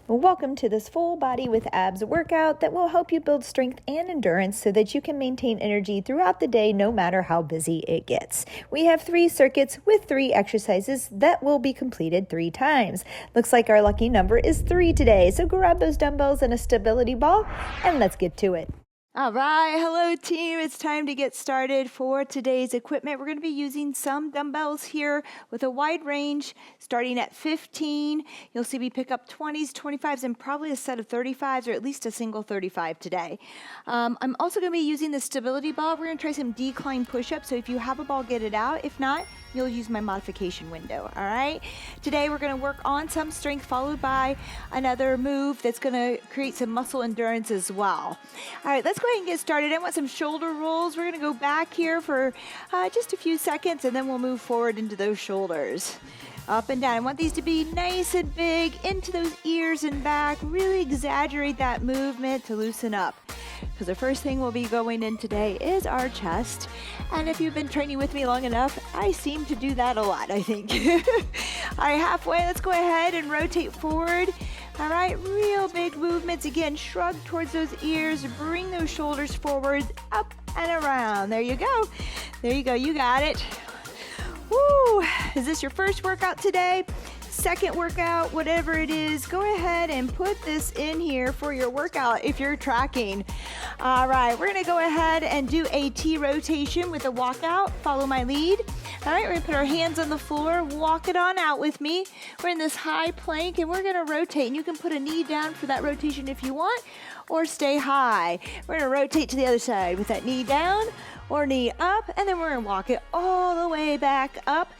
Welcome to this full body with abs workout that will help you build strength and endurance so that you can maintain energy throughout the day no matter how busy it gets. We have 3 circuits with 3 exercises that will be completed 3 times. Looks like our lucky number is 3 today, so grab those dumbbells and a stability ball and let's get to it. All right, hello team. It's time to get started for today's equipment. We're going to be using some dumbbells here with a wide range starting at 15. You'll see me pick up 20s, 25s, and probably a set of 35s or at least a single 35 today. I'm also going to be using the stability ball. We're going to try some decline push-ups. So if you have a ball, get it out. If not, you'll use my modification window, all right? Today we're gonna work on some strength followed by another move that's gonna create some muscle endurance as well. All right, let's go ahead and get started. I want some shoulder rolls. We're gonna go back here for just a few seconds and then we'll move forward into those shoulders. Up and down. I want these to be nice and big into those ears and back. Really exaggerate that movement to loosen up. Because the first thing we'll be going in today is our chest. And if you've been training with me long enough, I seem to do that a lot, I think. All right, halfway, let's go ahead and rotate forward. All right, real big movements. Again, shrug towards those ears, bring those shoulders forward, up and around. There you go. There you go, you got it. Woo! Is this your first workout today? Second workout, whatever it is, go ahead and put this in here for your workout if you're tracking. All right, we're gonna go ahead and do a T rotation with a walkout. Follow my lead. All right, we're gonna put our hands on the floor, walk it on out with me. We're in this high plank and we're gonna rotate. And you can put a knee down for that rotation if you want, or stay high. We're gonna rotate to the other side with that knee down or knee up, and then we're gonna walk it all the way back up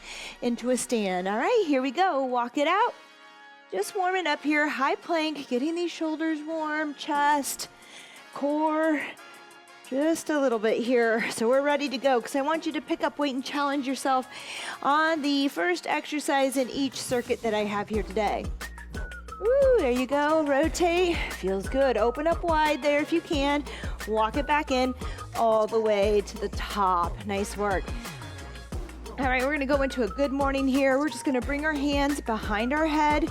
into a stand. All right, here we go. Walk it out. Just warming up here, high plank, getting these shoulders warm, chest, core, just a little bit here. So we're ready to go because I want you to pick up weight and challenge yourself on the first exercise in each circuit that I have here today. Woo, there you go, rotate, feels good. Open up wide there if you can. Walk it back in all the way to the top. Nice work. All right, we're gonna go into a good morning here. We're just gonna bring our hands behind our head.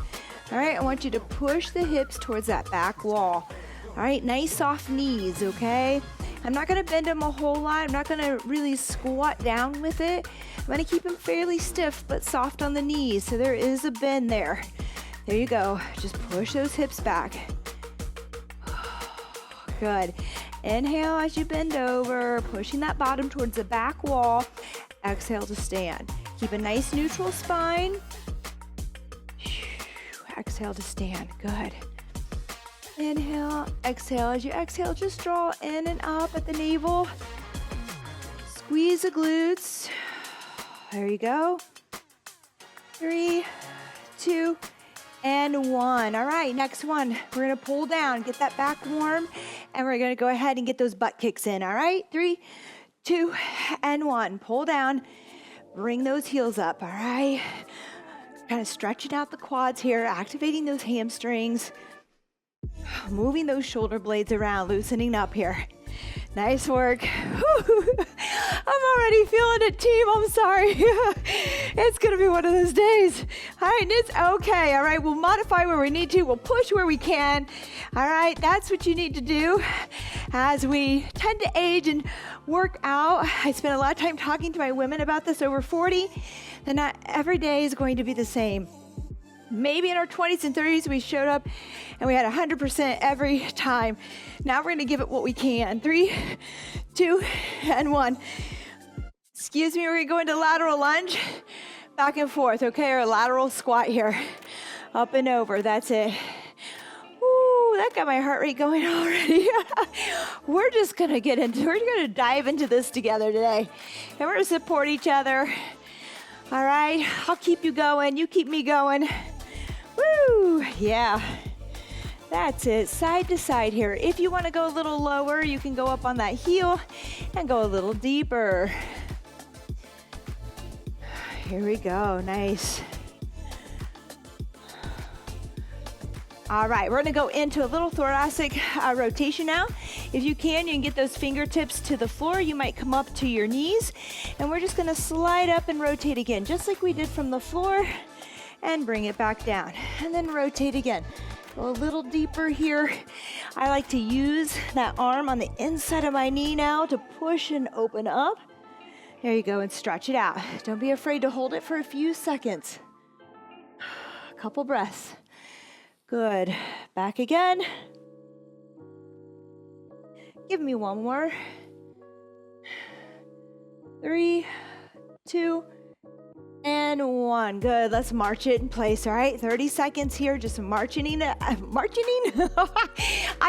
All right, I want you to push the hips towards that back wall. All right, nice soft knees, okay? I'm not gonna bend them a whole lot. I'm not gonna really squat down with it. I'm gonna keep them fairly stiff but soft on the knees, so there is a bend there. There you go. Just push those hips back. Good. Inhale as you bend over, pushing that bottom towards the back wall. Exhale to stand. Keep a nice neutral spine. Exhale to stand. Good. Inhale, exhale. As you exhale, just draw in and up at the navel. Squeeze the glutes. There you go. 3, 2, and 1. All right, next one. We're gonna pull down, get that back warm, and we're gonna go ahead and get those butt kicks in. All right, 3, 2, and 1. Pull down, bring those heels up. All right, kind of stretching out the quads here, activating those hamstrings, moving those shoulder blades around, loosening up here. Nice work. Whew. I'm already feeling it, team. I'm sorry. It's going to be one of those days. All right, it's okay. All right, we'll modify where we need to. We'll push where we can. All right, that's what you need to do as we tend to age and work out. I spend a lot of time talking to my women about this over 40, and not every day is going to be the same. Maybe in our 20s and 30s, we showed up and we had 100% every time. Now we're going to give it what we can. 3, 2, and 1. Excuse me, we're going to go into lateral lunge, back and forth, okay? Or lateral squat here. Up and over, that's it. Ooh, that got my heart rate going already. We're just going to dive into this together today. And we're going to support each other. All right, I'll keep you going. You keep me going. Woo, yeah. That's it, side to side here. If you want to go a little lower, you can go up on that heel and go a little deeper. Here we go, nice. All right, we're gonna go into a little thoracic rotation now. If you can get those fingertips to the floor. You might come up to your knees, and we're just gonna slide up and rotate again, just like we did from the floor, and bring it back down, and then rotate again. Go a little deeper here. I like to use that arm on the inside of my knee now to push and open up. There you go, and stretch it out. Don't be afraid to hold it for a few seconds. A couple breaths. Good. Back again. Give me one more. 3, 2, and 1. Good. Let's march it in place, all right? 30 seconds here, just marching. I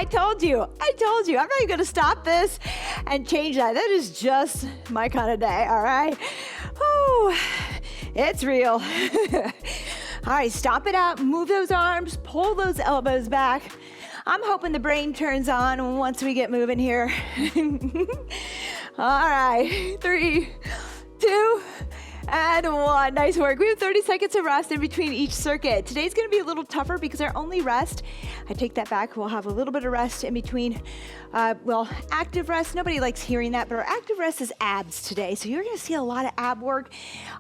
told you. I'm not even going to stop this and change that. That is just my kind of day, all right? Oh, it's real. All right, stop it out. Move those arms. Pull those elbows back. I'm hoping the brain turns on once we get moving here. All right, 3, 2, and 1. Nice work. We have 30 seconds of rest in between each circuit. Today's going to be a little tougher because our only rest, I take that back, we'll have a little bit of rest in between, active rest. Nobody likes hearing that, but our active rest is abs today. So you're going to see a lot of ab work.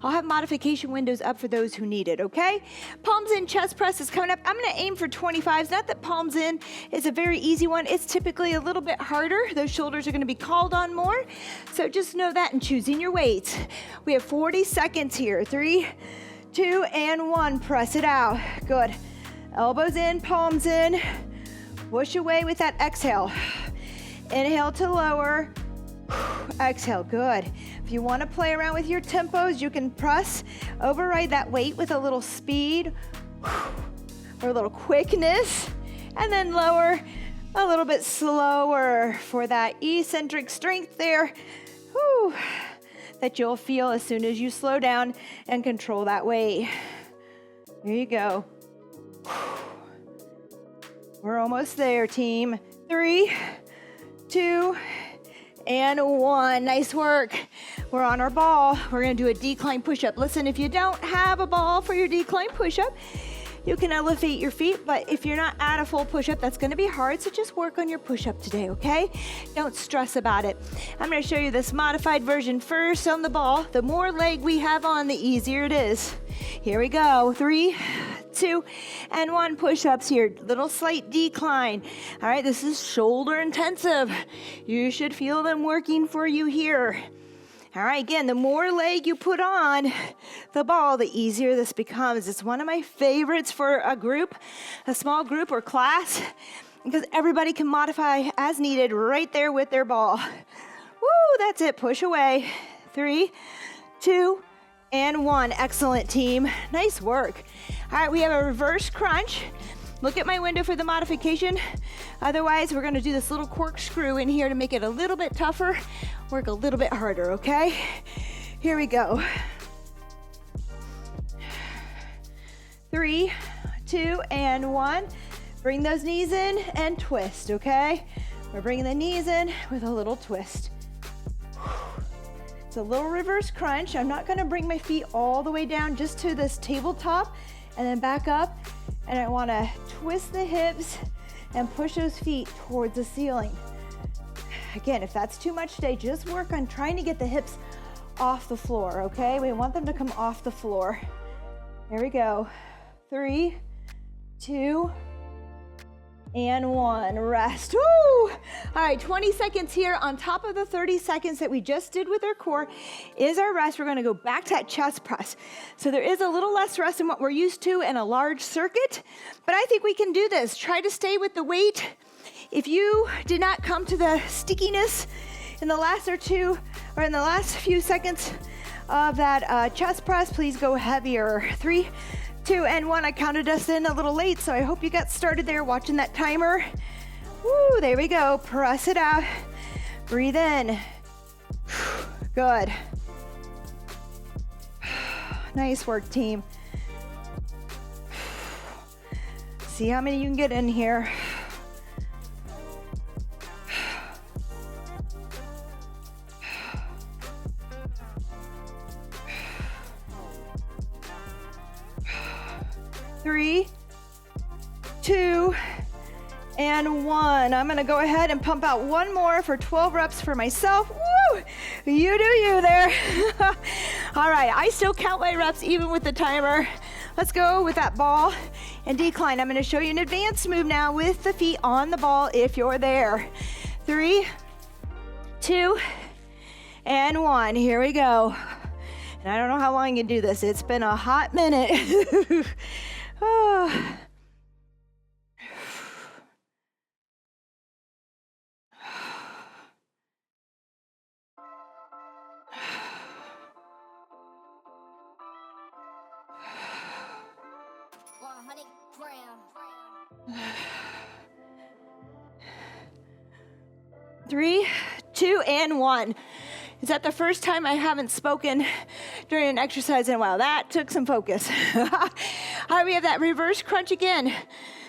I'll have modification windows up for those who need it, okay? Palms in chest press is coming up. I'm going to aim for 25s. Not that palms in is a very easy one. It's typically a little bit harder. Those shoulders are going to be called on more. So just know that in choosing your weights. We have 40 seconds here. 3, 2, and 1. Press it out. Good. Elbows in, palms in. Push away with that exhale. Inhale to lower. Exhale. Good. If you want to play around with your tempos, you can press, override that weight with a little speed or a little quickness, and then lower a little bit slower for that eccentric strength there. Whew. That you'll feel as soon as you slow down and control that weight. Here you go. We're almost there, team. 3, 2, and 1. Nice work. We're on our ball. We're going to do a decline push-up. Listen, if you don't have a ball for your decline push-up, you can elevate your feet, but if you're not at a full push-up, that's going to be hard, so just work on your push-up today, okay? Don't stress about it. I'm going to show you this modified version first on the ball. The more leg we have on, the easier it is. Here we go. 3, 2, and 1 push-ups here. Little slight decline. All right, this is shoulder intensive. You should feel them working for you here. All right, again, the more leg you put on the ball, the easier this becomes. It's one of my favorites for a group, a small group or class, because everybody can modify as needed right there with their ball. Woo, that's it. Push away. 3, 2, and 1. Excellent, team. Nice work. All right, we have a reverse crunch. Look at my window for the modification. Otherwise, we're gonna do this little corkscrew in here to make it a little bit tougher, work a little bit harder, okay? Here we go. 3, 2, and 1. Bring those knees in and twist, okay? We're bringing the knees in with a little twist. It's a little reverse crunch. I'm not gonna bring my feet all the way down just to this tabletop and then back up. And I wanna twist the hips and push those feet towards the ceiling. Again, if that's too much today, just work on trying to get the hips off the floor, okay? We want them to come off the floor. There we go. 3, 2, and 1. Rest. Woo! All right, 20 seconds here on top of the 30 seconds that we just did with our core is our rest. We're gonna go back to that chest press. So there is a little less rest than what we're used to in a large circuit, but I think we can do this. Try to stay with the weight. If you did not come to the stickiness in the last in the last few seconds of that chest press, please go heavier. 3, 2, and 1. I counted us in a little late, so I hope you got started there watching that timer. Woo, there we go. Press it out. Breathe in. Good. Nice work, team. See how many you can get in here. Three, 2, and 1. I'm gonna go ahead and pump out one more for 12 reps for myself. Woo! You do you there. All right, I still count my reps even with the timer. Let's go with that ball and decline. I'm going to show you an advanced move now with the feet on the ball if you're there. 3, 2, and 1. Here we go. And I don't know how long you can do this. It's been a hot minute. Oh. 3, 2, and 1. Is that the first time I haven't spoken during an exercise in a while? That took some focus. All right, we have that reverse crunch again.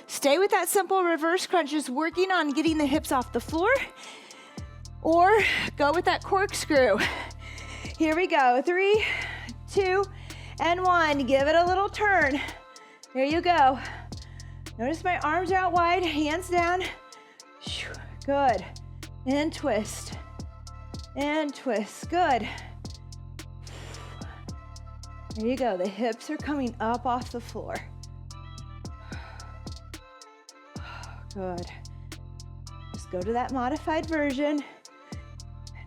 Stay with that simple reverse crunch, just working on getting the hips off the floor, or go with that corkscrew. Here we go. 3, 2, and 1. Give it a little turn. There you go. Notice my arms are out wide, hands down. Good. And twist. And twist. Good. There you go. The hips are coming up off the floor. Good. Just go to that modified version.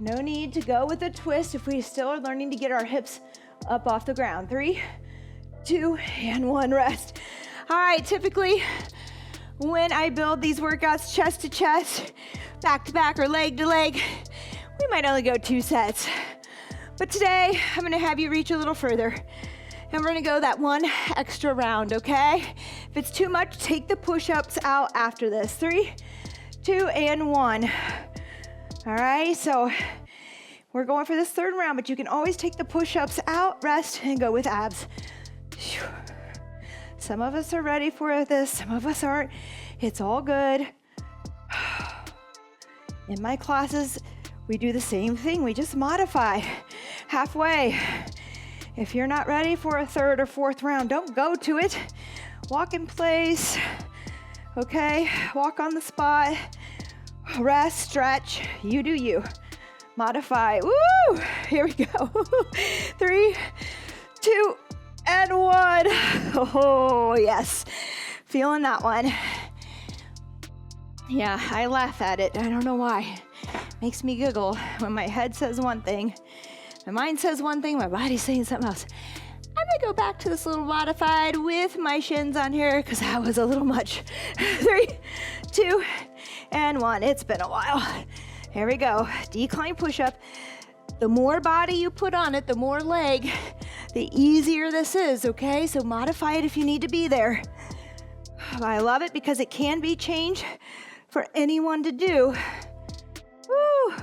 No need to go with a twist if we still are learning to get our hips up off the ground. 3, 2, and 1. Rest. All right, typically when I build these workouts chest to chest, back to back, or leg to leg, we might only go 2 sets. But today, I'm gonna have you reach a little further. And we're gonna go that 1 extra round, okay? If it's too much, take the push-ups out after this. 3, 2, and 1. All right, so we're going for this 3rd round, but you can always take the push-ups out, rest, and go with abs. Some of us are ready for this, some of us aren't. It's all good. In my classes, we do the same thing. We just modify halfway. If you're not ready for a 3rd or 4th round, don't go to it. Walk in place, okay? Walk on the spot, rest, stretch, you do you. Modify, woo! Here we go. 3, 2, and 1. Oh, yes. Feeling that one. Yeah, I laugh at it. I don't know why. Makes me giggle when my head says one thing, my mind says one thing, my body's saying something else. I'm gonna go back to this little modified with my shins on here because that was a little much. 3, 2, and 1. It's been a while. Here we go. Decline push-up. The more body you put on it, the more leg, the easier this is, okay? So modify it if you need to be there. I love it because it can be changed for anyone to do. Woo.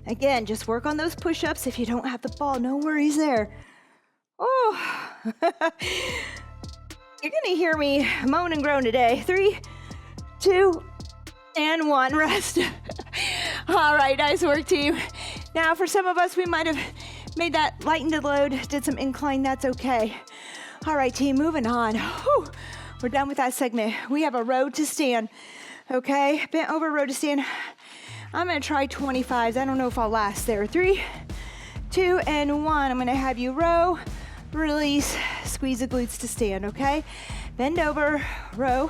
Again, just work on those push-ups. If you don't have the ball, no worries there. Oh, you're gonna hear me moan and groan today. 3, 2, and 1. Rest. All right, nice work, team. Now, for some of us, we might have made that lightened the load, did some incline. That's okay. All right, team, moving on. Whew. We're done with that segment. We have a row to stand. Okay, bent over row to stand. I'm gonna try 25s. I don't know if I'll last there. 3, 2, and 1. I'm gonna have you row, release, squeeze the glutes to stand, okay? Bend over, row,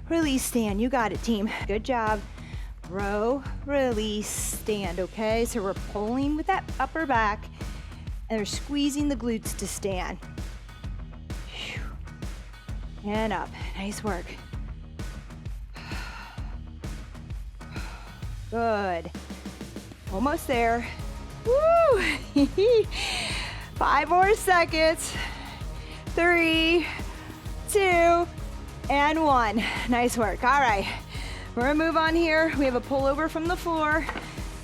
release, stand. You got it, team. Good job. Row, release, stand, okay? So we're pulling with that upper back and we're squeezing the glutes to stand. And up. Nice work. Good. Almost there. Woo! 5 more seconds. 3, 2, and 1. Nice work. All right. We're gonna move on here. We have a pullover from the floor.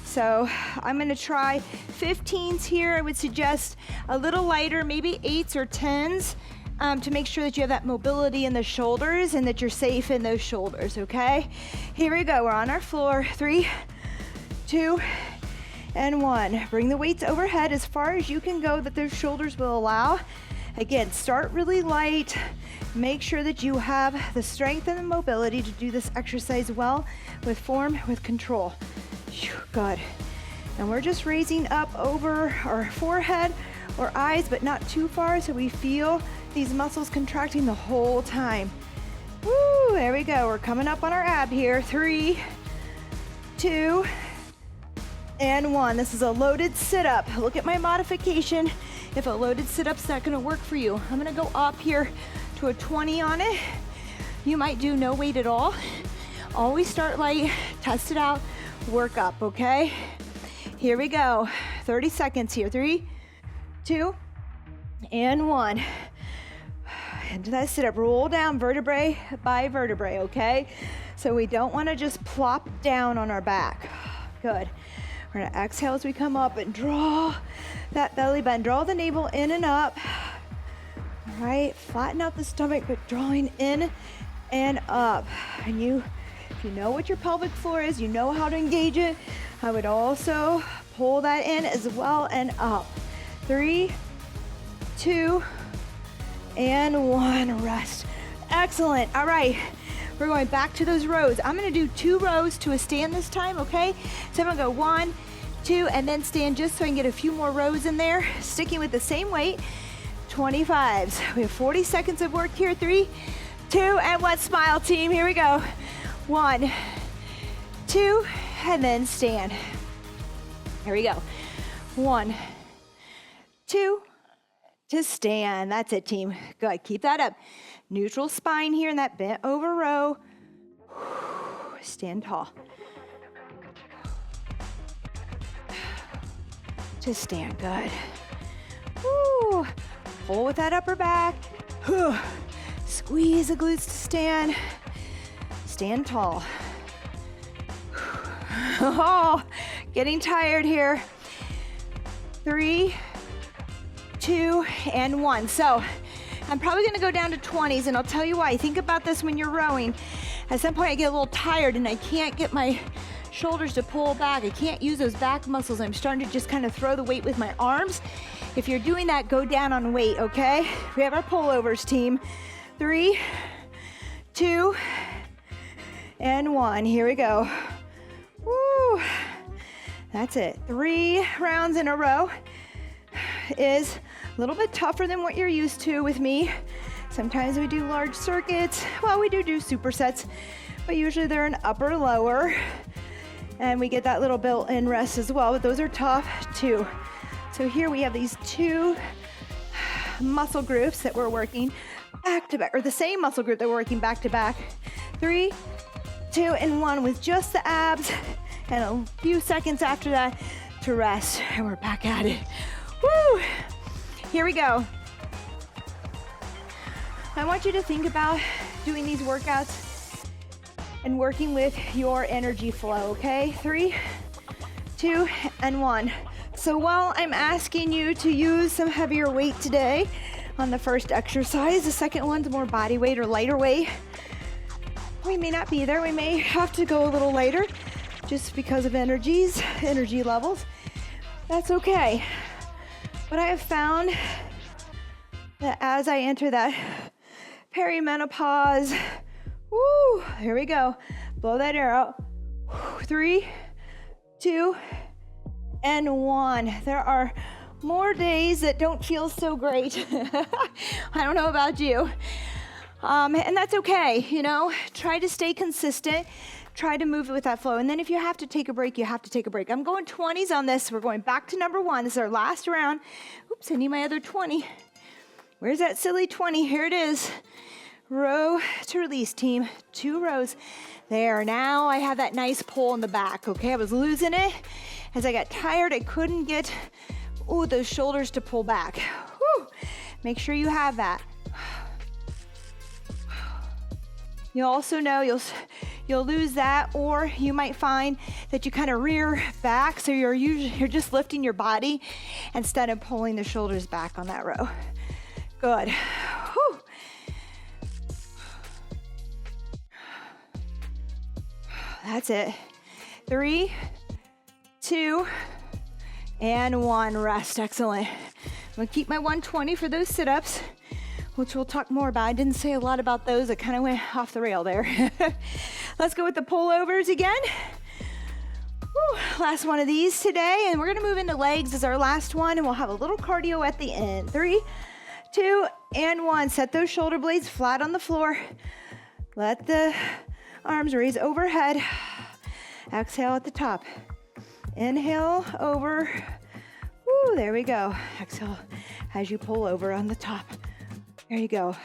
So I'm gonna try 15s here. I would suggest a little lighter, maybe 8s or 10s. To make sure that you have that mobility in the shoulders and that you're safe in those shoulders, okay? Here we go, we're on our floor. 3, 2, and 1. Bring the weights overhead as far as you can go that those shoulders will allow. Again, start really light. Make sure that you have the strength and the mobility to do this exercise well, with form, with control. Good. And we're just raising up over our forehead or eyes, but not too far, so we feel these muscles contracting the whole time. Woo, there we go. We're coming up on our ab here. 3, 2, and 1. This is a loaded sit-up. Look at my modification. If a loaded sit-up's not gonna work for you, I'm gonna go up here to a 20 on it. You might do no weight at all. Always start light, test it out, work up, okay? Here we go. 30 seconds here. 3, 2, and 1. Into that sit-up. Roll down vertebrae by vertebrae, okay? So we don't want to just plop down on our back. Good. We're going to exhale as we come up and draw that belly bend. Draw the navel in and up. All right. Flatten out the stomach, but drawing in and up. And if you know what your pelvic floor is, you know how to engage it. I would also pull that in as well and up. 3, 2, and 1. Rest. Excellent. All right. We're going back to those rows. I'm going to do 2 rows to a stand this time, okay? So I'm going to go 1, 2, and then stand just so I can get a few more rows in there. Sticking with the same weight. 25s. We have 40 seconds of work here. 3, 2, and 1. Smile, team. Here we go. 1, 2, and then stand. Here we go. 1, 2, to stand. That's it, team. Good. Keep that up. Neutral spine here in that bent over row. Stand tall. To stand. Good. Woo. Pull with that upper back. Squeeze the glutes to stand. Stand tall. Oh, getting tired here. 3, 2, and 1. So I'm probably going to go down to 20s, and I'll tell you why. Think about this when you're rowing. At some point I get a little tired and I can't get my shoulders to pull back. I can't use those back muscles. I'm starting to just kind of throw the weight with my arms. If you're doing that, go down on weight, okay? We have our pullovers, team. 3, 2, and 1. Here we go. Woo. That's it. 3 rounds in a row is a little bit tougher than what you're used to with me. Sometimes we do large circuits. Well, we do supersets, but usually they're an upper lower. And we get that little built-in rest as well, but those are tough too. So here we have these 2 muscle groups that we're working back to back, or the same muscle group that we're working back to back. 3, 2, and 1 with just the abs, and a few seconds after that to rest. And we're back at it. Woo! Here we go. I want you to think about doing these workouts and working with your energy flow, okay? 3, 2, and 1. So while I'm asking you to use some heavier weight today on the first exercise, the second one's more body weight or lighter weight. We may not be there. We may have to go a little lighter just because of energy levels. That's okay. But I have found that as I enter that perimenopause, woo, here we go. Blow that air out. 3, 2, and 1. There are more days that don't feel so great. I don't know about you. And that's okay, you know. Try to stay consistent. Try to move with that flow. And then if you have to take a break, you have to take a break. I'm going 20s on this. We're going back to number 1. This is our last round. Oops, I need my other 20. Where's that silly 20? Here it is. Row to release, team. 2 rows. There. Now I have that nice pull in the back, okay? I was losing it. As I got tired, I couldn't get, those shoulders to pull back. Whew. Make sure you have that. You also know you'll lose that, or you might find that you kind of rear back, so you're just lifting your body instead of pulling the shoulders back on that row. Good. Whew. That's it. 3, 2, and 1. Rest. Excellent. I'm gonna keep my 120 for those sit-ups, which we'll talk more about. I didn't say a lot about those. I kind of went off the rail there. Let's go with the pullovers again. Whew, last one of these today, and we're gonna move into legs as our last one, and we'll have a little cardio at the end. 3, 2, and 1. Set those shoulder blades flat on the floor. Let the arms raise overhead. Exhale at the top. Inhale over. Woo, there we go. Exhale as you pull over on the top. There you go.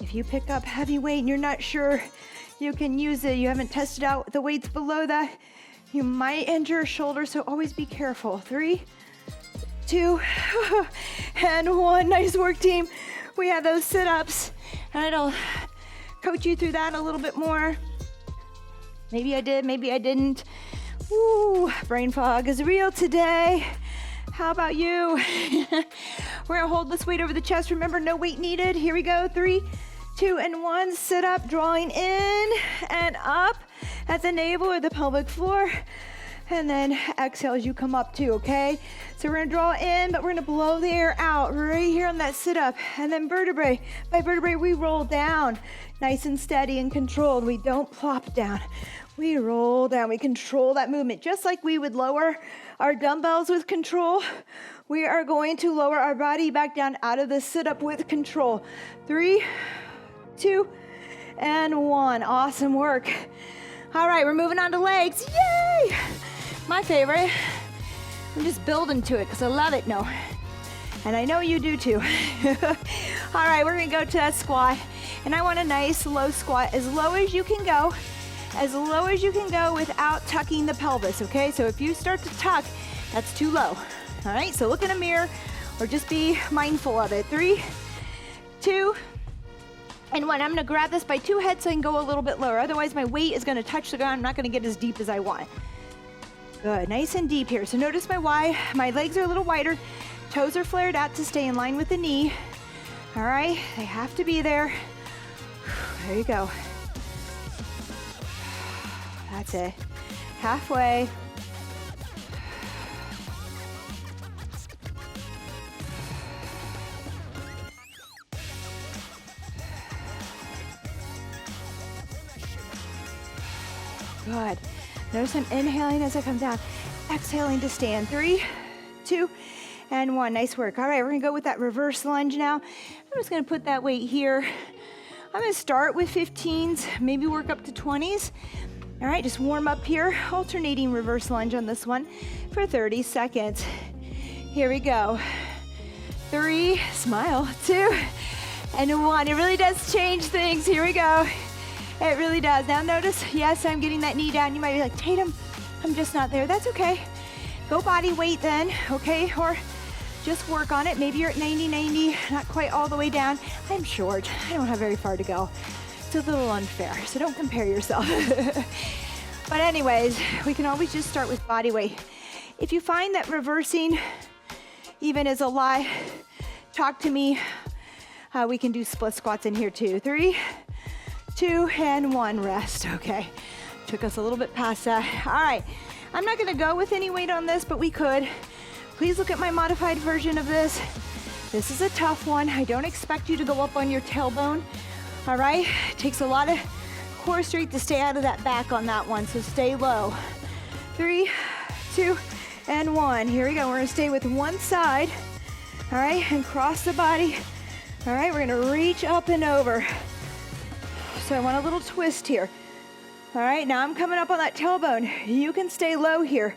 If you pick up heavy weight and you're not sure you can use it, you haven't tested out the weights below that, you might injure your shoulder, so always be careful. 3, 2, and 1. Nice work, team. We have those sit-ups, and I'll coach you through that a little bit more. Maybe I did, maybe I didn't. Ooh, brain fog is real today. How about you? We're gonna hold this weight over the chest. Remember, no weight needed. Here we go. 3, 2, and 1. Sit up, drawing in and up at the navel or the pelvic floor. And then exhale as you come up too, okay? So we're gonna draw in, but we're gonna blow the air out right here on that sit up. And then vertebrae by vertebrae, we roll down. Nice and steady and controlled. We don't plop down. We roll down. We control that movement. Just like we would lower our dumbbells with control, we are going to lower our body back down out of the sit up with control. 3, 2, and 1. Awesome work. All right, we're moving on to legs. Yay! My favorite. I'm just building to it because I love it. No. And I know you do too. All right, we're going to go to that squat. And I want a nice low squat, as low as you can go. As low as you can go without tucking the pelvis, okay? So if you start to tuck, that's too low. All right, so look in a mirror or just be mindful of it. 3, 2, and 1. I'm gonna grab this by 2 heads so I can go a little bit lower. Otherwise, my weight is gonna touch the ground. I'm not gonna get as deep as I want. Good, nice and deep here. So notice my legs are a little wider. Toes are flared out to stay in line with the knee. All right, they have to be there. There you go. That's it. Halfway. Good. Notice I'm inhaling as I come down, exhaling to stand. 3, 2, and 1. Nice work. All right, we're gonna go with that reverse lunge now. I'm just gonna put that weight here. I'm gonna start with 15s, maybe work up to 20s. All right, just warm up here. Alternating reverse lunge on this one for 30 seconds. Here we go. 3, smile, 2, and 1. It really does change things. Here we go. It really does. Now notice, yes, I'm getting that knee down. You might be like, Tatum, I'm just not there. That's okay. Go body weight then, okay? Or just work on it. Maybe you're at 90, not quite all the way down. I'm short. I don't have very far to go. It's a little unfair, so don't compare yourself. But anyways, we can always just start with body weight. If you find that reversing even is a lot, talk to me. We can do split squats in here too. 3, 2, and 1, rest. Okay, took us a little bit past that. All right, I'm not gonna go with any weight on this, but we could. Please look at my modified version of this. This is a tough one. I don't expect you to go up on your tailbone. All right, it takes a lot of core strength to stay out of that back on that one, so stay low. 3, 2, and 1. Here we go. We're gonna stay with one side. All right, and cross the body. All right, we're gonna reach up and over. So I want a little twist here. All right, now I'm coming up on that tailbone. You can stay low here.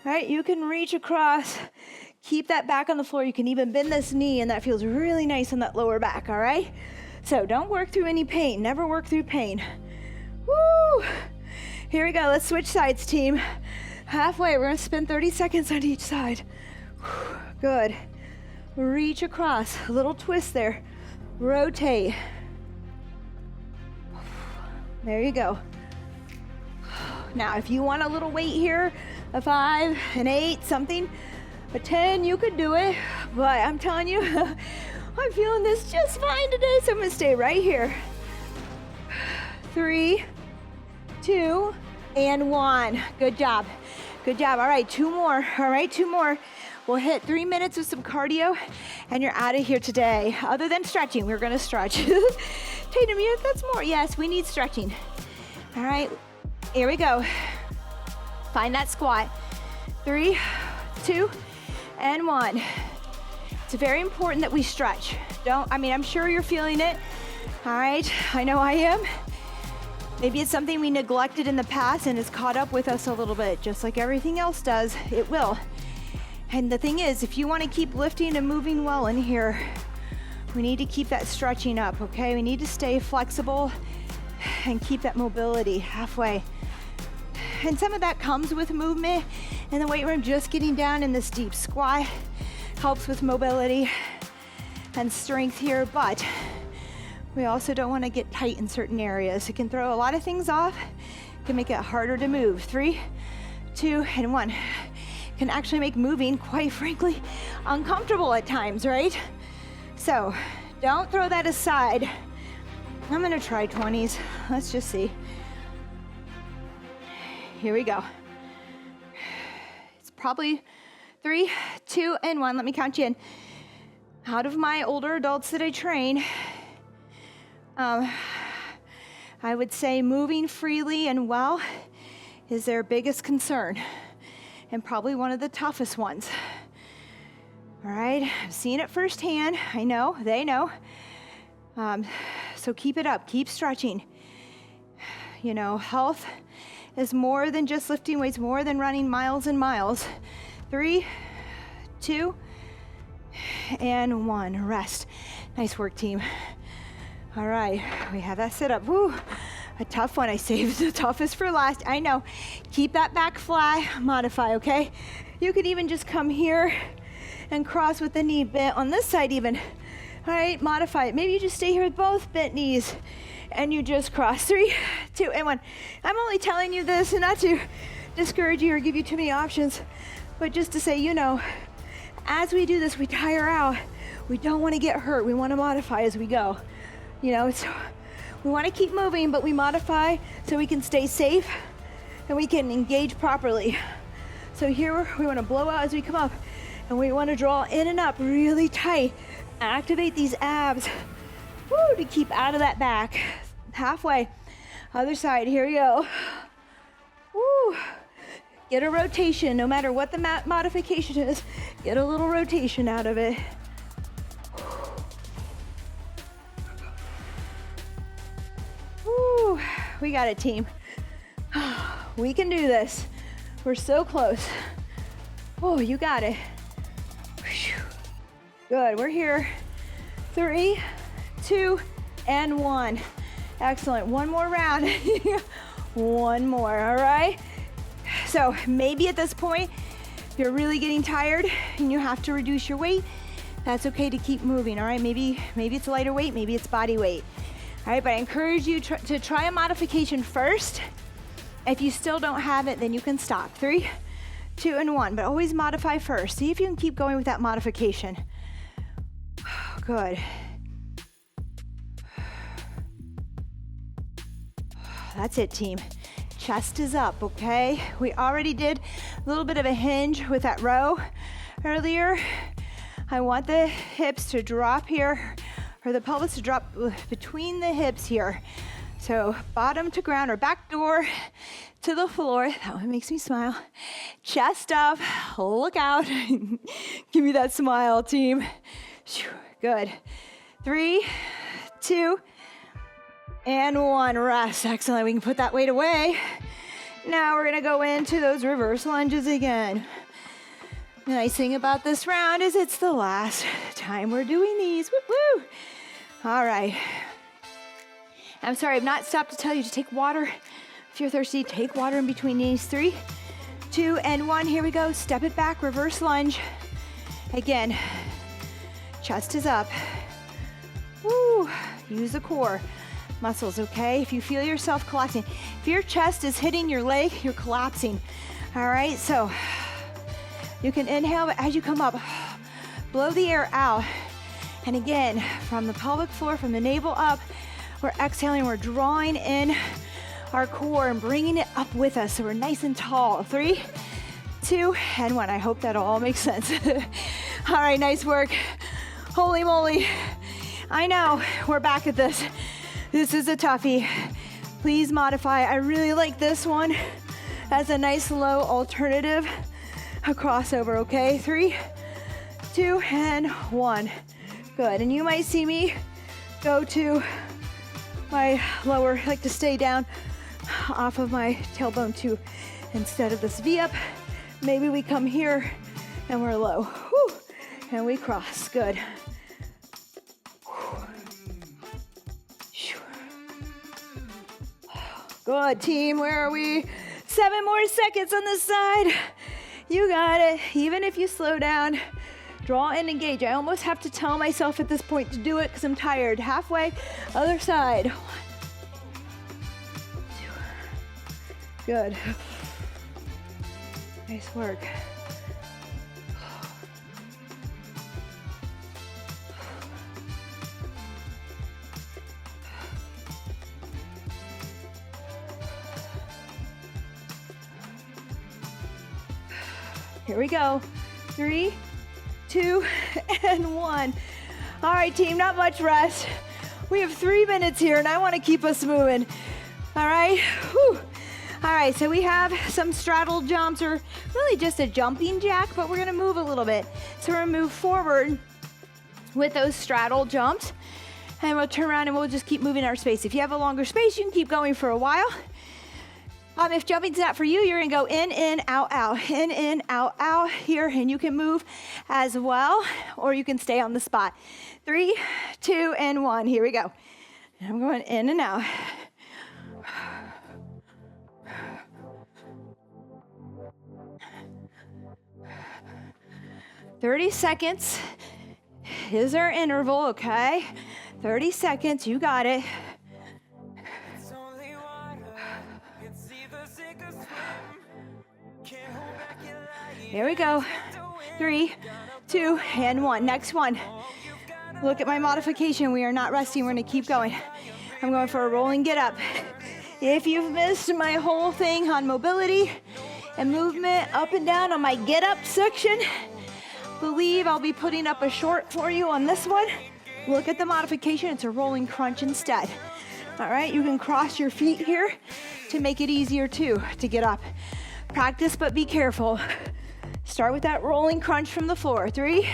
All right, you can reach across. Keep that back on the floor. You can even bend this knee, and that feels really nice on that lower back, all right? So don't work through any pain. Never work through pain. Woo! Here we go. Let's switch sides, team. Halfway. We're going to spend 30 seconds on each side. Good. Reach across. A little twist there. Rotate. There you go. Now, if you want a little weight here, a 5, an 8, something, a 10, you could do it. But I'm telling you, I'm feeling this just fine today, so I'm gonna stay right here. 3, 2, and 1. Good job. Good job. All right, 2 more. All right, 2 more. We'll hit 3 minutes with some cardio, and you're out of here today. Other than stretching, we're gonna stretch. Tatum, that's more. Yes, we need stretching. All right, here we go. Find that squat. 3, 2, and 1. It's very important that we stretch. I'm sure you're feeling it. All right, I know I am. Maybe it's something we neglected in the past and it's caught up with us a little bit, just like everything else does, it will. And the thing is, if you want to keep lifting and moving well in here, we need to keep that stretching up, okay? We need to stay flexible and keep that mobility halfway. And some of that comes with movement in the weight room. Just getting down in this deep squat helps with mobility and strength here, but we also don't want to get tight in certain areas. It can throw a lot of things off. It can make it harder to move. 3, 2, and 1. Can actually make moving, quite frankly, uncomfortable at times, right? So don't throw that aside. I'm gonna try 20s. Let's just see. Here we go. It's probably 3, 2, and 1. Let me count you in. Out of my older adults that I train, I would say moving freely and well is their biggest concern and probably one of the toughest ones. All right, I've seen it firsthand. I know, they know. So keep it up, keep stretching. You know, health is more than just lifting weights, more than running miles and miles. 3, 2, and 1. Rest. Nice work, team. All right, we have that sit up. Woo, a tough one. I saved the toughest for last. I know. Keep that back fly. Modify, okay? You could even just come here and cross with the knee bent on this side even. All right, modify it. Maybe you just stay here with both bent knees and you just cross. 3, 2, and 1. I'm only telling you this not to discourage you or give you too many options, but just to say, you know, as we do this, we tire out. We don't want to get hurt. We want to modify as we go. You know, we want to keep moving, but we modify so we can stay safe and we can engage properly. So here we want to blow out as we come up, and we want to draw in and up really tight. Activate these abs, woo, to keep out of that back. Halfway, other side, here we go. Woo. Get a rotation, no matter what the modification is, get a little rotation out of it. Woo. We got it, team. We can do this. We're so close. Oh, you got it. Good, we're here. 3, 2, and 1. Excellent, one more round. One more, all right? So maybe at this point, you're really getting tired and you have to reduce your weight. That's okay to keep moving, all right? Maybe it's lighter weight, maybe it's body weight. All right, but I encourage you to try a modification first. If you still don't have it, then you can stop. 3, 2, and 1, but always modify first. See if you can keep going with that modification. Good. That's it, team. Chest is up, okay? We already did a little bit of a hinge with that row earlier. I want the hips to drop here, or the pelvis to drop between the hips here. So bottom to ground or back door to the floor. That one makes me smile. Chest up, look out. Give me that smile, team. Good. 3, 2, and 1. Rest. Excellent. We can put that weight away. Now we're going to go into those reverse lunges again. The nice thing about this round is it's the last time we're doing these. Woo-woo. All right. I'm sorry, I've not stopped to tell you to take water. If you're thirsty, take water in between knees. 3, 2, and 1. Here we go. Step it back, reverse lunge. Again, chest is up. Woo. Use the core muscles, okay? If you feel yourself collapsing, if your chest is hitting your leg, you're collapsing. All right, so you can inhale, but as you come up, blow the air out. And again, from the pelvic floor, from the navel up, we're exhaling, we're drawing in our core and bringing it up with us so we're nice and tall. 3, 2, and 1. I hope that all makes sense. All right, nice work. Holy moly. I know, we're back at this. This is a toughie. Please modify. I really like this one as a nice low alternative, a crossover, okay? 3, 2, and 1. Good, and you might see me go to my lower, I like to stay down off of my tailbone too. Instead of this V up, maybe we come here and we're low. Whew. And we cross, good. Good, team, where are we? 7 more seconds on this side. You got it. Even if you slow down, draw and engage. I almost have to tell myself at this point to do it because I'm tired. Halfway, other side. 1, 2. Good. Nice work. Here we go. 3, 2, and 1. All right, team, not much rest. We have 3 minutes here, and I want to keep us moving. All right? Whew. All right, so we have some straddle jumps, or really just a jumping jack, but we're going to move a little bit. So we're going to move forward with those straddle jumps, and we'll turn around and we'll just keep moving our space. If you have a longer space, you can keep going for a while. If jumping's not for you, you're gonna go in, out, out here, and you can move as well, or you can stay on the spot. 3, 2, and 1, here we go. I'm going in and out. 30 seconds is our interval, okay? 30 seconds, you got it. Here we go. 3, 2, and 1. Next one. Look at my modification. We are not resting. We're going to keep going. I'm going for a rolling get up. If you've missed my whole thing on mobility and movement up and down on my get up section, believe I'll be putting up a short for you on this one. Look at the modification. It's a rolling crunch instead. All right, you can cross your feet here to make it easier too to get up. Practice, but be careful. Start with that rolling crunch from the floor. 3,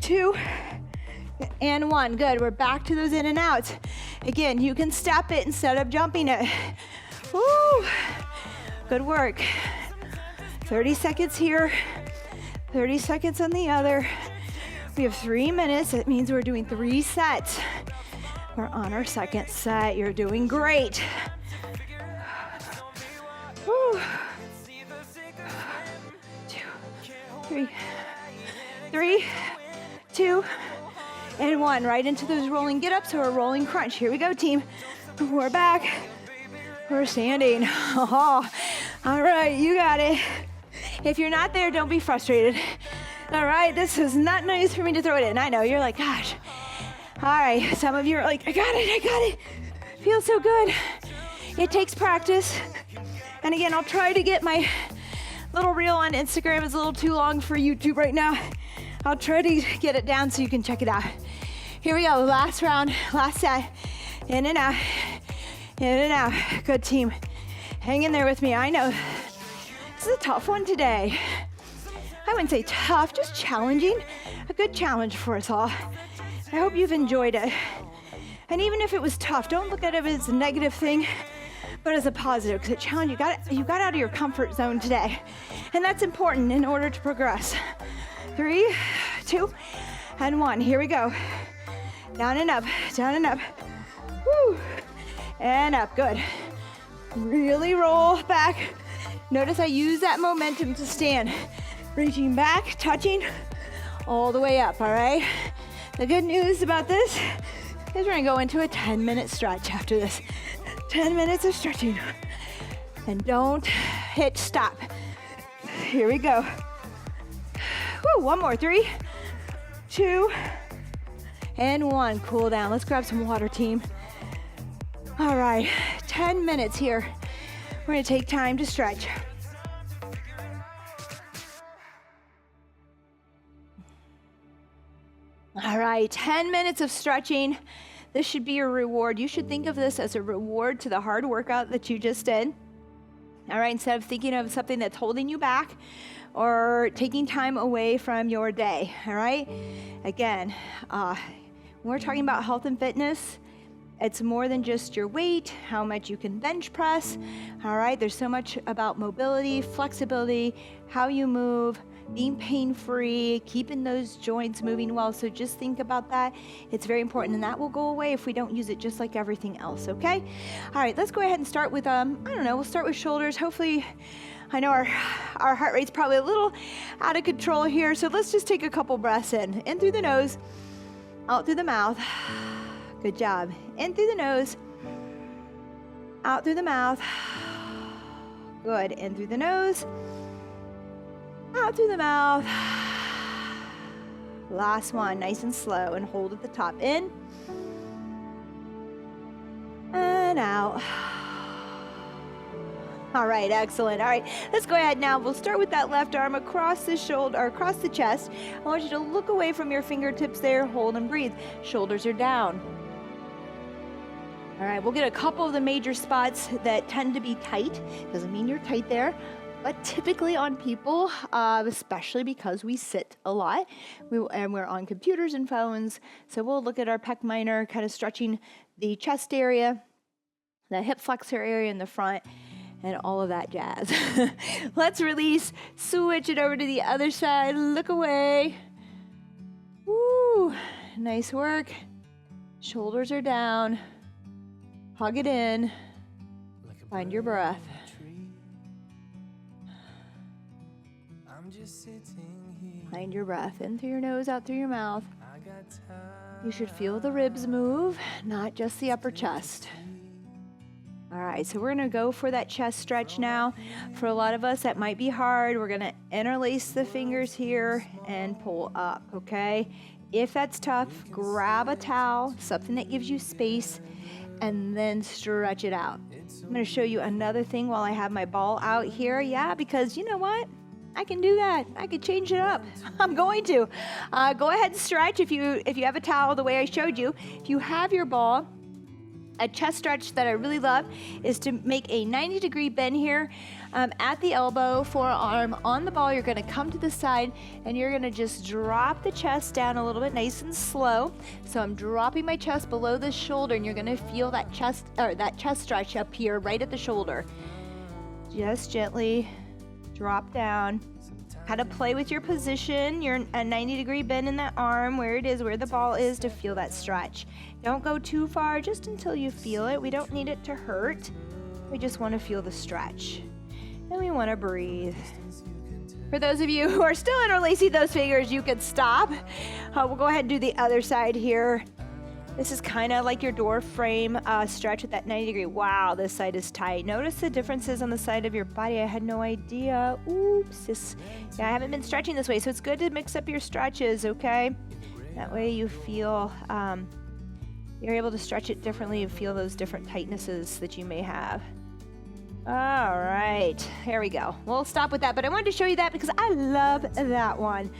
2, and 1. Good, we're back to those in and outs. Again, you can step it instead of jumping it. Woo! Good work. 30 seconds here, 30 seconds on the other. We have 3 minutes. That means we're doing 3 sets. We're on our second set. You're doing great. Woo. 3, 2, and 1. Right into those rolling get-ups or a rolling crunch. Here we go, team. We're back. We're standing. Oh, all right, you got it. If you're not there, don't be frustrated. All right, this is not nice for me to throw it in. I know, you're like, gosh. All right, some of you are like, I got it. Feels so good. It takes practice. And again, I'll try to get my little reel on Instagram. It's a little too long for YouTube right now. I'll try to get it down so you can check it out. Here we go, last round, last set. In and out, in and out. Good, team. Hang in there with me. I know this is a tough one today. I wouldn't say tough, just challenging. A good challenge for us all. I hope you've enjoyed it. And even if it was tough, don't look at it as a negative thing, but as a positive, because it challenged you. Got out of your comfort zone today. And that's important in order to progress. 3, 2, and 1. Here we go. Down and up, down and up. Woo. And up, good. Really roll back. Notice I use that momentum to stand. Reaching back, touching, all the way up, all right? The good news about this is we're gonna go into a 10-minute stretch after this. 10 minutes of stretching. And don't hit stop. Here we go. Woo, one more. 3, 2, and 1. Cool down. Let's grab some water, team. All right, 10 minutes here. We're gonna take time to stretch. All right, 10 minutes of stretching. This should be your reward. You should think of this as a reward to the hard workout that you just did. All right, instead of thinking of something that's holding you back, or taking time away from your day, all right? Again, when we're talking about health and fitness, it's more than just your weight, how much you can bench press, all right? There's so much about mobility, flexibility, how you move, being pain-free, keeping those joints moving well. So just think about that. It's very important, and that will go away if we don't use it, just like everything else, okay? All right, let's go ahead and start with, I don't know, we'll start with shoulders. Hopefully, I know our heart rate's probably a little out of control here, so let's just take a couple breaths in through the nose, out through the mouth. Good job. In through the nose, out through the mouth. Good. In through the nose, out through the mouth. Last one, nice and slow, and hold at the top. In and out. All right, excellent. All right, let's go ahead now. We'll start with that left arm across the shoulder, or across the chest. I want you to look away from your fingertips there, hold and breathe. Shoulders are down. All right, we'll get a couple of the major spots that tend to be tight. Doesn't mean you're tight there, but typically on people, especially because we sit a lot, and we're on computers and phones, so we'll look at our pec minor, kind of stretching the chest area, the hip flexor area in the front, and all of that jazz. Let's release, switch it over to the other side, look away. Woo, nice work. Shoulders are down. Hug it in. Find your breath. Find your breath. In through your nose, out through your mouth. You should feel the ribs move, not just the upper chest. All right, so we're going to go for that chest stretch now. For a lot of us, that might be hard. We're going to interlace the fingers here and pull up, okay? If that's tough, grab a towel, something that gives you space, and then stretch it out. I'm going to show you another thing while I have my ball out here. Yeah, because you know what? I can do that. I can change it up. I'm going to. Go ahead and stretch if you have a towel the way I showed you. If you have your ball, a chest stretch that I really love is to make a 90-degree bend here at the elbow, forearm on the ball. You're going to come to the side and you're going to just drop the chest down a little bit, nice and slow. So I'm dropping my chest below the shoulder, and you're going to feel that chest stretch up here right at the shoulder. Just gently drop down. How to play with your position. You're a 90-degree bend in that arm, where it is, where the ball is, to feel that stretch. Don't go too far, just until you feel it. We don't need it to hurt. We just want to feel the stretch. And we want to breathe. For those of you who are still interlacing those fingers, you can stop. We'll go ahead and do the other side here. This is kind of like your door frame stretch at that 90 degree. Wow, this side is tight. Notice the differences on the side of your body. I had no idea. Oops. I haven't been stretching this way, so it's good to mix up your stretches, okay? That way you feel, you're able to stretch it differently and feel those different tightnesses that you may have. All right, here we go. We'll stop with that, but I wanted to show you that because I love that one.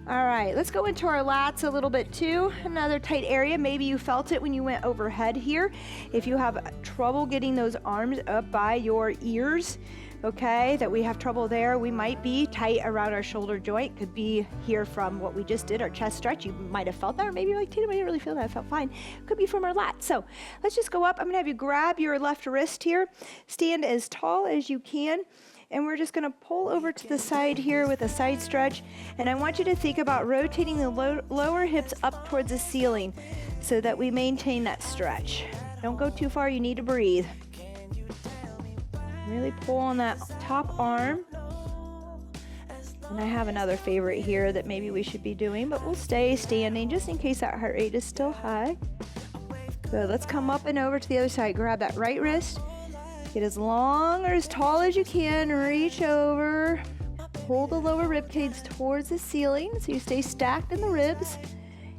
All right, let's go into our lats a little bit too. Another tight area. Maybe you felt it when you went overhead here. If you have trouble getting those arms up by your ears, okay, that we have trouble there, we might be tight around our shoulder joint. Could be here from what we just did, our chest stretch. You might have felt that, or maybe you're like, Tina, I didn't really feel that. I felt fine. Could be from our lats. So let's just go up. I'm gonna have you grab your left wrist here. Stand as tall as you can. And we're just gonna pull over to the side here with a side stretch. And I want you to think about rotating the lower hips up towards the ceiling so that we maintain that stretch. Don't go too far, you need to breathe. Really pull on that top arm. And I have another favorite here that maybe we should be doing, but we'll stay standing just in case that heart rate is still high. Good, let's come up and over to the other side. Grab that right wrist. Get as long or as tall as you can, reach over, pull the lower rib cage towards the ceiling so you stay stacked in the ribs,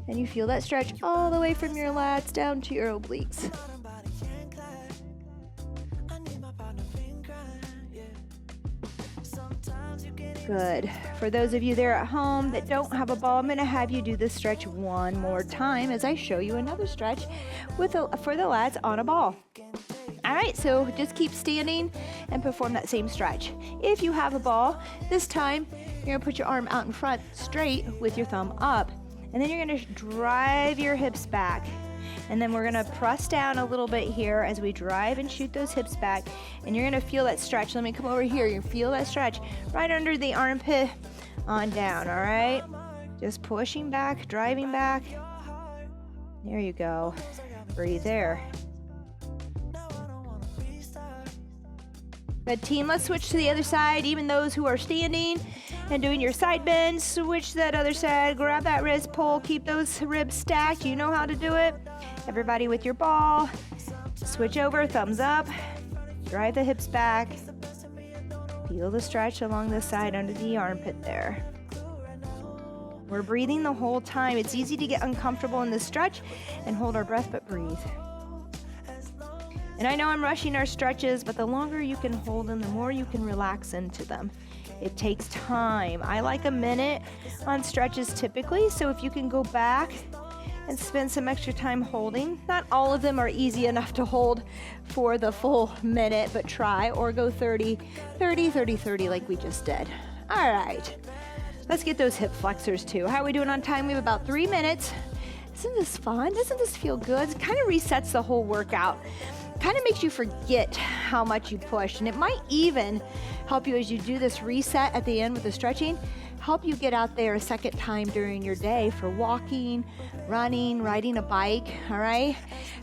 and you feel that stretch all the way from your lats down to your obliques. Good. For those of you there at home that don't have a ball, I'm going to have you do this stretch one more time as I show you another stretch for the lats on a ball. All right, so just keep standing and perform that same stretch. If you have a ball, this time You're gonna put your arm out in front straight with your thumb up. And then you're gonna drive your hips back. And then we're gonna press down a little bit here as we drive and shoot those hips back. And you're gonna feel that stretch. Let me come over here. You feel that stretch right under the armpit on down, all right? Just pushing back, driving back. There you go. Breathe there. Good team, let's switch to the other side. Even those who are standing and doing your side bends, switch to that other side. Grab that wrist, pull, keep those ribs stacked. You know how to do it. Everybody with your ball. Switch over, thumbs up. Drive the hips back. Feel the stretch along the side under the armpit there. We're breathing the whole time. It's easy to get uncomfortable in the stretch and hold our breath, but breathe. And I know I'm rushing our stretches, but the longer you can hold them, the more you can relax into them. It takes time. I like a minute on stretches typically, so if you can go back and spend some extra time holding. Not all of them are easy enough to hold for the full minute, but try, or go 30, 30, 30, 30 like we just did. All right, let's get those hip flexors too. How are we doing on time? We have about 3 minutes. Isn't this fun? Doesn't this feel good? It kind of resets the whole workout. Kind of makes you forget how much you push, and it might even help you as you do this reset at the end with the stretching, help you get out there a second time during your day for walking, running, riding a bike, all right?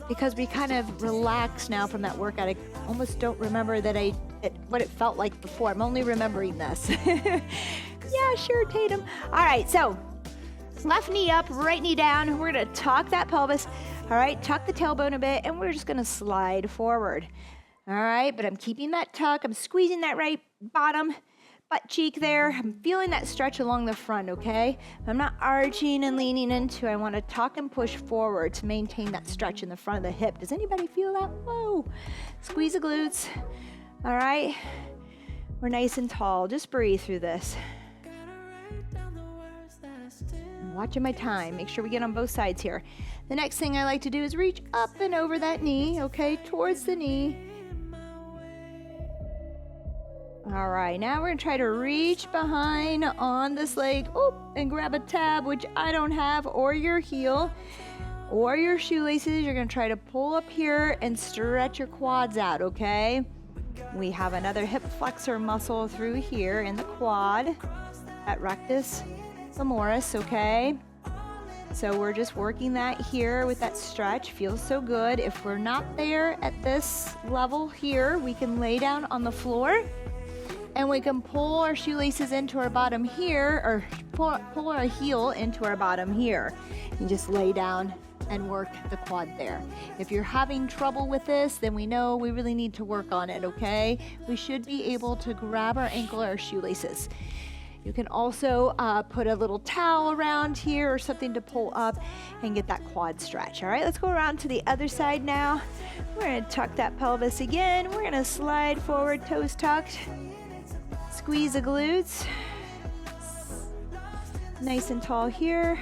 Because we kind of relax now from that workout. I almost don't remember what it felt like before. I'm only remembering this. Yeah, sure, Tatum. All right, so left knee up, right knee down. We're gonna tuck that pelvis. All right, tuck the tailbone a bit, and we're just gonna slide forward. All right, but I'm keeping that tuck. I'm squeezing that right bottom butt cheek there. I'm feeling that stretch along the front, okay? I'm not arching and leaning into. I wanna tuck and push forward to maintain that stretch in the front of the hip. Does anybody feel that? Whoa. Squeeze the glutes. All right, we're nice and tall. Just breathe through this. Watching my time. Make sure we get on both sides here. The next thing I like to do is reach up and over that knee, okay, towards the knee. All right, now we're gonna try to reach behind on this leg, and grab a tab, which I don't have, or your heel, or your shoelaces. You're gonna try to pull up here and stretch your quads out, okay? We have another hip flexor muscle through here in the quad, at rectus femoris, okay? So we're just working that here with that stretch. Feels so good. If we're not there at this level here, we can lay down on the floor and we can pull our shoelaces into our bottom here, or pull our heel into our bottom here. You just lay down and work the quad there. If you're having trouble with this, then we know we really need to work on it, okay? We should be able to grab our ankle or our shoelaces. You can also put a little towel around here or something to pull up and get that quad stretch. All right, let's go around to the other side now. We're gonna tuck that pelvis again. We're gonna slide forward, toes tucked. Squeeze the glutes. Nice and tall here.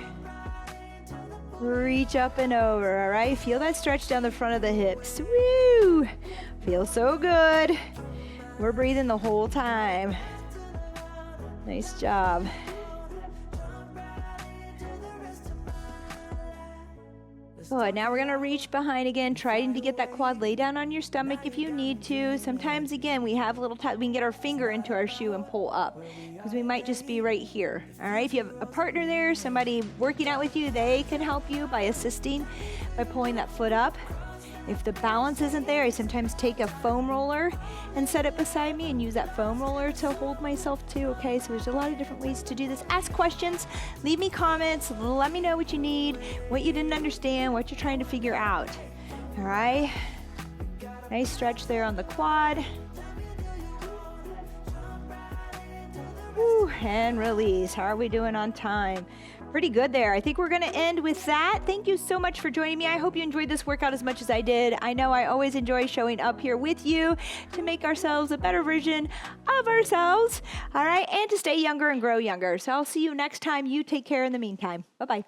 Reach up and over, all right? Feel that stretch down the front of the hips. Woo! Feels so good. We're breathing the whole time. Nice job. Good, now we're gonna reach behind again, trying to get that quad. Lay down on your stomach if you need to. Sometimes, again, we have a little time, we can get our finger into our shoe and pull up, because we might just be right here, all right? If you have a partner there, somebody working out with you, they can help you by assisting, by pulling that foot up. If the balance isn't there, I sometimes take a foam roller and set it beside me and use that foam roller to hold myself too, okay? So there's a lot of different ways to do this. Ask questions, leave me comments, let me know what you need, what you didn't understand, what you're trying to figure out, all right? Nice stretch there on the quad. Woo, and release. How are we doing on time? Pretty good there. I think we're going to end with that. Thank you so much for joining me. I hope you enjoyed this workout as much as I did. I know I always enjoy showing up here with you to make ourselves a better version of ourselves. All right. And to stay younger and grow younger. So I'll see you next time. You take care in the meantime. Bye-bye.